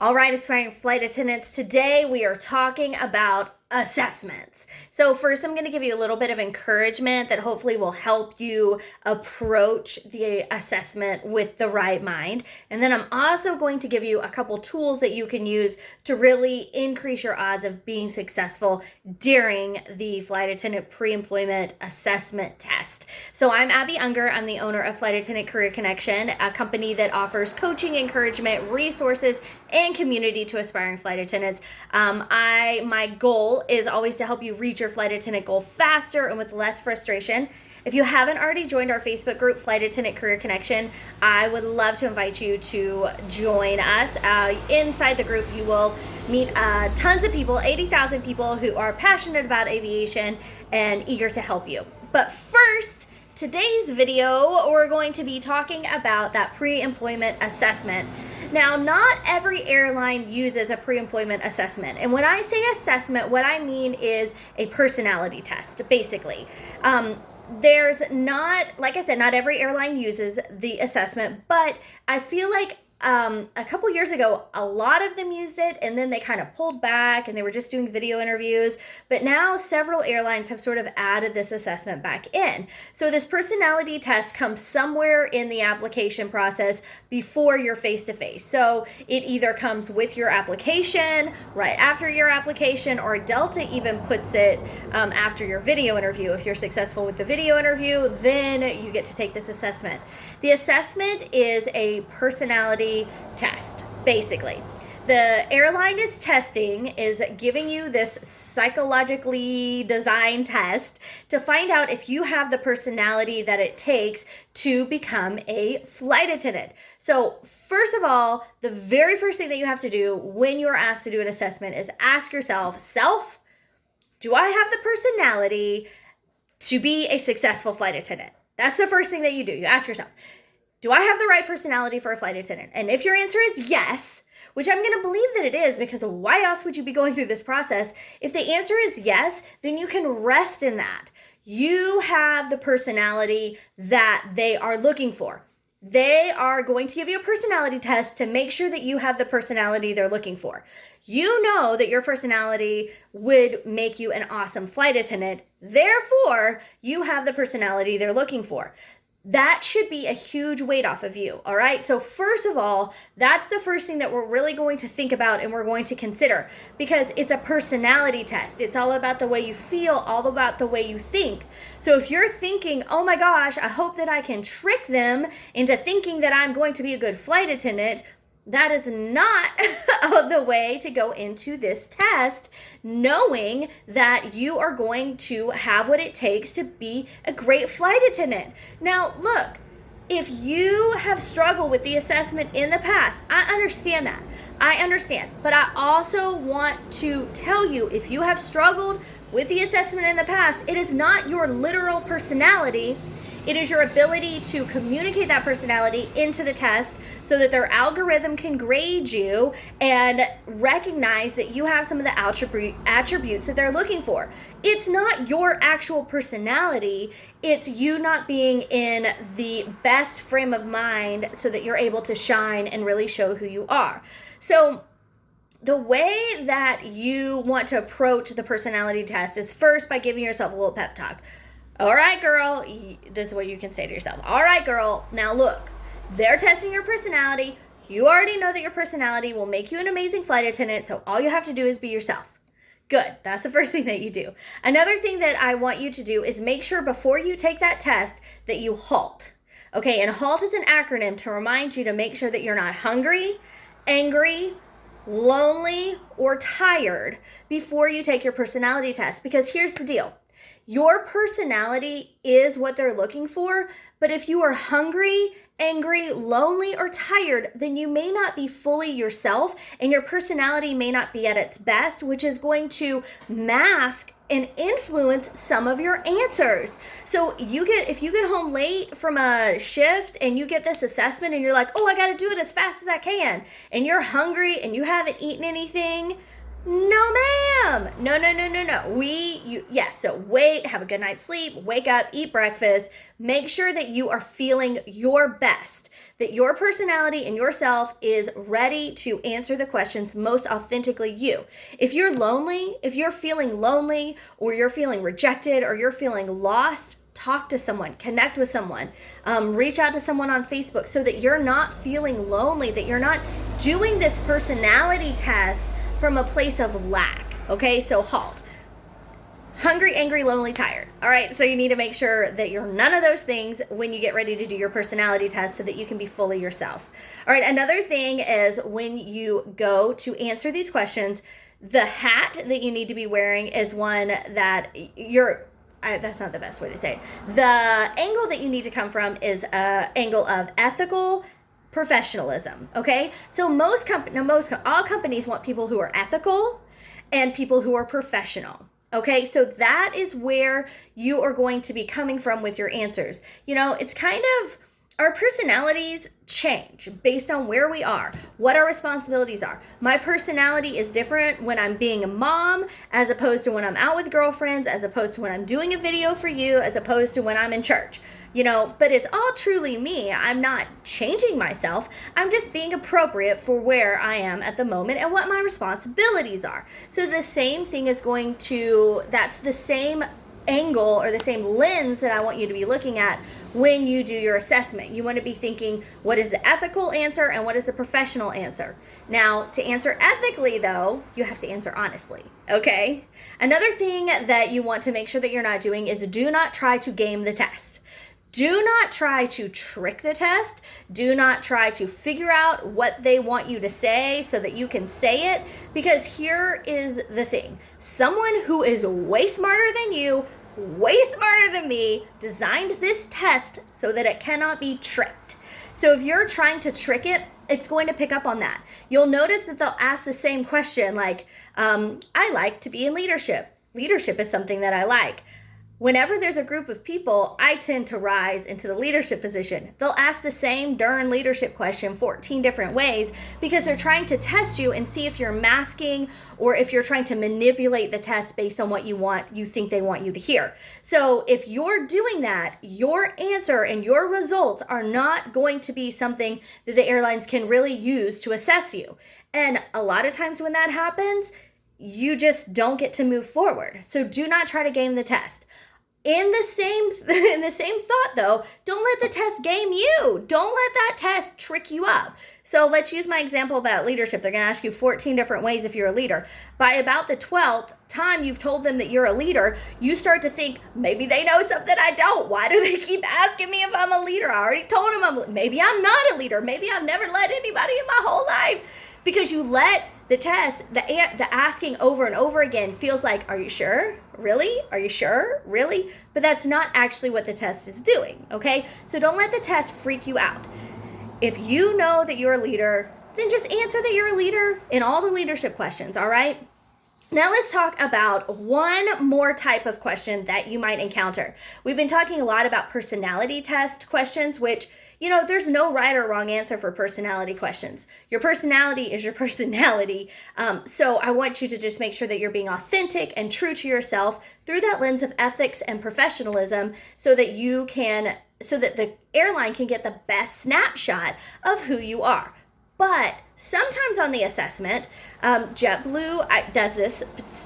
All right, aspiring flight attendants, today we are talking about assessments. So first, I'm going to give you a little bit of encouragement that hopefully will help you approach the assessment with the right mind. And then I'm also going to give you a couple tools that you can use to really increase your odds of being successful during the flight attendant pre-employment assessment test. So I'm Abbie Unger. I'm the owner of Flight Attendant Career Connection, a company that offers coaching, encouragement, resources, and community to aspiring flight attendants. My goal is always to help you reach your flight attendant goal faster and with less frustration. If you haven't already joined our Facebook group, Flight Attendant Career Connection, I would love to invite you to join us. Inside the group, you will meet tons of people, 80,000 people who are passionate about aviation and eager to help you. But first, today's video, we're going to be talking about that pre-employment assessment. Now, not every airline uses a pre-employment assessment. And when I say assessment, what I mean is a personality test, basically. There's not, like I said, not every airline uses the assessment, but I feel like a couple years ago, a lot of them used it, and then they kind of pulled back and they were just doing video interviews. But now several airlines have sort of added this assessment back in. So this personality test comes somewhere in the application process before your face-to-face. So it either comes with your application, right after your application, or Delta even puts it after your video interview. If you're successful with the video interview, then you get to take this assessment. The assessment is a personality test, basically. The airline is giving you this psychologically designed test to find out if you have the personality that it takes to become a flight attendant. So first of all, the very first thing that you have to do when you're asked to do an assessment is ask yourself, do I have the personality to be a successful flight attendant? That's the first thing that you do. You ask yourself, do I have the right personality for a flight attendant? And if your answer is yes, which I'm going to believe that it is, because why else would you be going through this process? If the answer is yes, then you can rest in that. You have the personality that they are looking for. They are going to give you a personality test to make sure that you have the personality they're looking for. You know that your personality would make you an awesome flight attendant. Therefore, you have the personality they're looking for. That should be a huge weight off of you, all right? So first of all, that's the first thing that we're really going to think about and we're going to consider, because it's a personality test. It's all about the way you feel, all about the way you think. So if you're thinking, oh my gosh, I hope that I can trick them into thinking that I'm going to be a good flight attendant, that is not the way to go into this test, knowing that you are going to have what it takes to be a great flight attendant. Now, look, if you have struggled with the assessment in the past, I understand that. I understand. But I also want to tell you, if you have struggled with the assessment in the past, it is not your literal personality. It is your ability to communicate that personality into the test so that their algorithm can grade you and recognize that you have some of the attributes that they're looking for. It's not your actual personality. It's you not being in the best frame of mind so that you're able to shine and really show who you are. So the way that you want to approach the personality test is first by giving yourself a little pep talk. All right, girl, this is what you can say to yourself. All right, girl, now look, they're testing your personality. You already know that your personality will make you an amazing flight attendant, so all you have to do is be yourself. Good. That's the first thing that you do. Another thing that I want you to do is make sure before you take that test that you halt. Okay, and HALT is an acronym to remind you to make sure that you're not hungry, angry, lonely, or tired before you take your personality test. Because here's the deal. Your personality is what they're looking for, but if you are hungry, angry, lonely, or tired, then you may not be fully yourself and your personality may not be at its best, which is going to mask and influence some of your answers. So if you get home late from a shift and you get this assessment and you're like, oh, I got to do it as fast as I can, and you're hungry and you haven't eaten anything, No, ma'am. No, no, no, no, no. Yes. So wait, have a good night's sleep, wake up, eat breakfast, make sure that you are feeling your best, that your personality and yourself is ready to answer the questions most authentically you. If you're lonely, if you're feeling lonely or you're feeling rejected or you're feeling lost, talk to someone, connect with someone, reach out to someone on Facebook so that you're not feeling lonely, that you're not doing this personality test from a place of lack. Okay, so halt. Hungry, angry, lonely, tired. All right, so you need to make sure that you're none of those things when you get ready to do your personality test so that you can be fully yourself. All right, another thing is when you go to answer these questions, the hat that you need to be wearing is one that that's not the best way to say it. The angle that you need to come from is an angle of ethical professionalism. Okay, so all companies want people who are ethical and people who are professional. Okay, so that is where you are going to be coming from with your answers. It's kind of, our personalities change based on where we are, what our responsibilities are. My personality is different when I'm being a mom, as opposed to when I'm out with girlfriends, as opposed to when I'm doing a video for you, as opposed to when I'm in church. But it's all truly me. I'm not changing myself. I'm just being appropriate for where I am at the moment and what my responsibilities are. So the same thing that's the same angle or the same lens that I want you to be looking at when you do your assessment. You want to be thinking, what is the ethical answer and what is the professional answer? Now, to answer ethically, though, you have to answer honestly, okay? Another thing that you want to make sure that you're not doing is do not try to game the test. Do not try to trick the test. Do not try to figure out what they want you to say so that you can say it, because here is the thing. Someone who is way smarter than you, way smarter than me, designed this test so that it cannot be tricked. So if you're trying to trick it, it's going to pick up on that. You'll notice that they'll ask the same question like, I like to be in leadership. Leadership is something that I like. Whenever there's a group of people, I tend to rise into the leadership position. They'll ask the same darn leadership question 14 different ways because they're trying to test you and see if you're masking or if you're trying to manipulate the test based on what you think they want you to hear. So if you're doing that, your answer and your results are not going to be something that the airlines can really use to assess you. And a lot of times when that happens, you just don't get to move forward. So do not try to game the test. In the same thought though, don't let the test game you. Don't let that test trick you up. So let's use my example about leadership. They're going to ask you 14 different ways if you're a leader. By about the 12th time you've told them that you're a leader, you start to think, maybe they know something I don't. Why do they keep asking me if I'm a leader? I already told them maybe I'm not a leader. Maybe I've never led anybody in my whole life. Because you let the test, the asking over and over again feels like, are you sure? Really? Are you sure? Really? But that's not actually what the test is doing, okay? So don't let the test freak you out. If you know that you're a leader, then just answer that you're a leader in all the leadership questions, all right? Now let's talk about one more type of question that you might encounter. We've been talking a lot about personality test questions, which, there's no right or wrong answer for personality questions. Your personality is your personality. So I want you to just make sure that you're being authentic and true to yourself through that lens of ethics and professionalism so that the airline can get the best snapshot of who you are. But sometimes on the assessment, JetBlue does this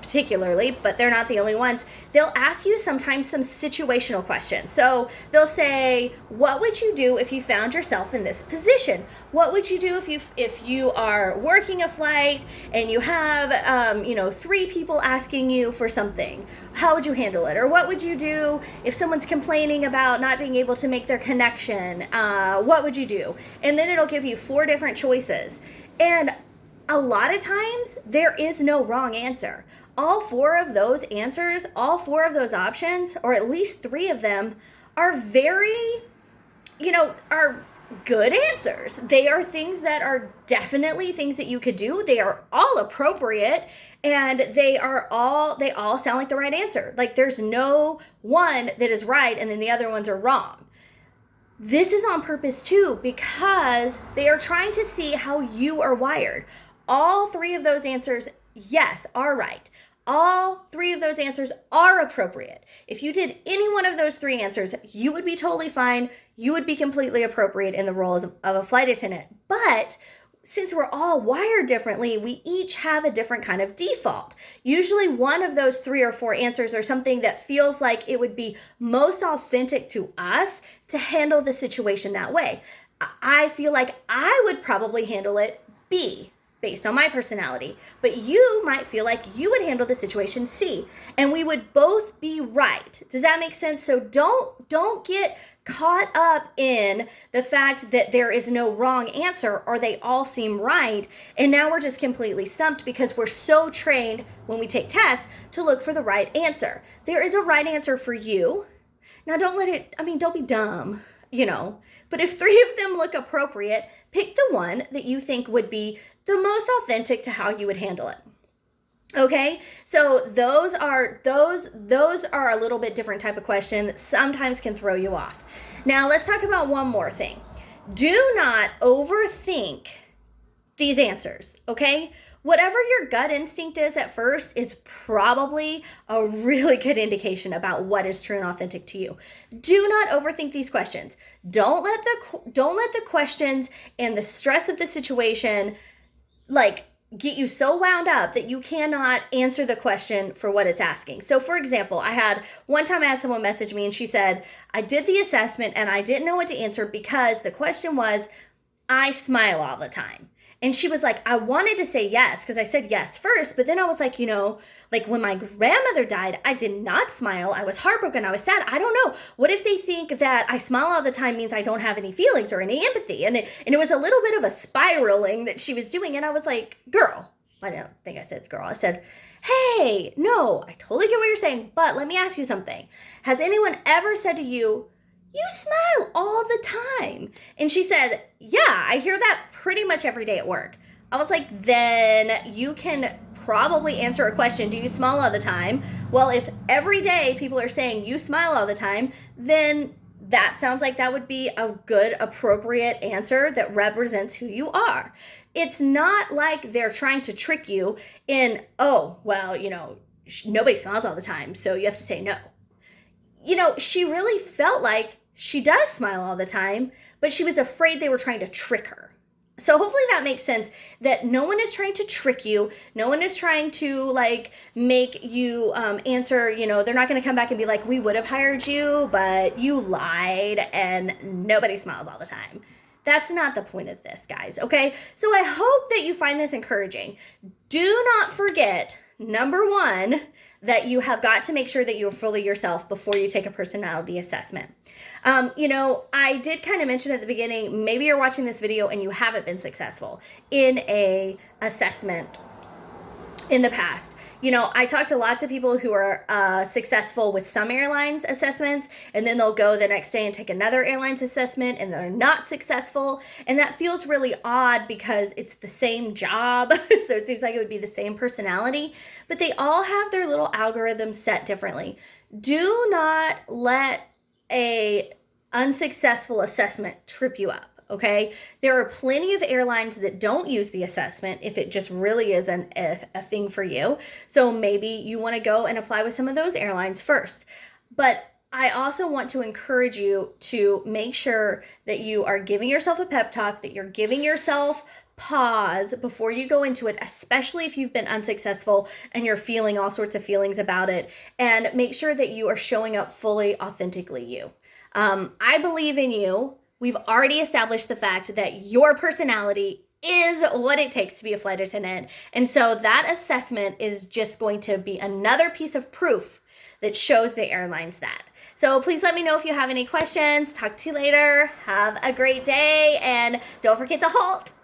particularly, but they're not the only ones. They'll ask you sometimes some situational questions. So they'll say, what would you do if you found yourself in this position? What would you do if you are working a flight and you have, 3 people asking you for something? How would you handle it? Or what would you do if someone's complaining about not being able to make their connection? What would you do? And then it'll give you 4 different choices. And a lot of times there is no wrong answer. All 4 of those answers, all 4 of those options, or at least 3 of them are very, are good answers. They are things that are definitely things that you could do. They are all appropriate and they all sound like the right answer. Like there's no one that is right and then the other ones are wrong. This is on purpose too, because they are trying to see how you are wired. All 3 of those answers yes, are right. All three of those answers are appropriate. If you did any one of those three answers, you would be totally fine. You would be completely appropriate in the role of a flight attendant. But since we're all wired differently, we each have a different kind of default. Usually one of those 3 or 4 answers are something that feels like it would be most authentic to us to handle the situation that way. I feel like I would probably handle it B, based on my personality, but you might feel like you would handle the situation C, and we would both be right. Does that make sense? So don't get caught up in the fact that there is no wrong answer or they all seem right, and now we're just completely stumped because we're so trained when we take tests to look for the right answer. There is a right answer for you. Now don't be dumb, but if 3 of them look appropriate, pick the one that you think would be the most authentic to how you would handle it. Okay, so those are a little bit different type of question that sometimes can throw you off. Now let's talk about one more thing. Do not overthink these answers, okay? Whatever your gut instinct is at first is probably a really good indication about what is true and authentic to you. Do not overthink these questions. Don't let the questions and the stress of the situation get you so wound up that you cannot answer the question for what it's asking. So for example, one time I had someone message me and she said, I did the assessment and I didn't know what to answer because the question was, I smile all the time. And she was like, I wanted to say yes because I said yes first, but then I was like, when my grandmother died, I did not smile. I was heartbroken. I was sad. I don't know. What if they think that I smile all the time means I don't have any feelings or any empathy? And it was a little bit of a spiraling that she was doing. And I was like, girl, I don't think I said it's girl. I said, hey, no, I totally get what you're saying, but let me ask you something. Has anyone ever said to you, you smile all the time? And she said, yeah, I hear that pretty much every day at work. I was like, then you can probably answer a question, do you smile all the time? Well, if every day people are saying you smile all the time, then that sounds like that would be a good, appropriate answer that represents who you are. It's not like they're trying to trick you in, nobody smiles all the time, so you have to say no. She really felt like she does smile all the time, but she was afraid they were trying to trick her. So hopefully that makes sense, that no one is trying to trick you. No one is trying to make you answer, they're not going to come back and be like, we would have hired you, but you lied and nobody smiles all the time. That's not the point of this, guys, okay? So I hope that you find this encouraging. Do not forget, number 1, that you have got to make sure that you're fully yourself before you take a personality assessment. I did kind of mention at the beginning, maybe you're watching this video and you haven't been successful in a assessment in the past. I talked to lots of people who are successful with some airlines assessments, and then they'll go the next day and take another airlines assessment and they're not successful. And that feels really odd because it's the same job. So it seems like it would be the same personality, but they all have their little algorithms set differently. Do not let a unsuccessful assessment trip you up. Okay, there are plenty of airlines that don't use the assessment if it just really is a thing for you. So maybe you want to go and apply with some of those airlines first. But I also want to encourage you to make sure that you are giving yourself a pep talk, that you're giving yourself pause before you go into it, especially if you've been unsuccessful and you're feeling all sorts of feelings about it, and make sure that you are showing up fully, authentically you. I believe in you. We've already established the fact that your personality is what it takes to be a flight attendant. And so that assessment is just going to be another piece of proof that shows the airlines that. So please let me know if you have any questions. Talk to you later. Have a great day. And don't forget to halt.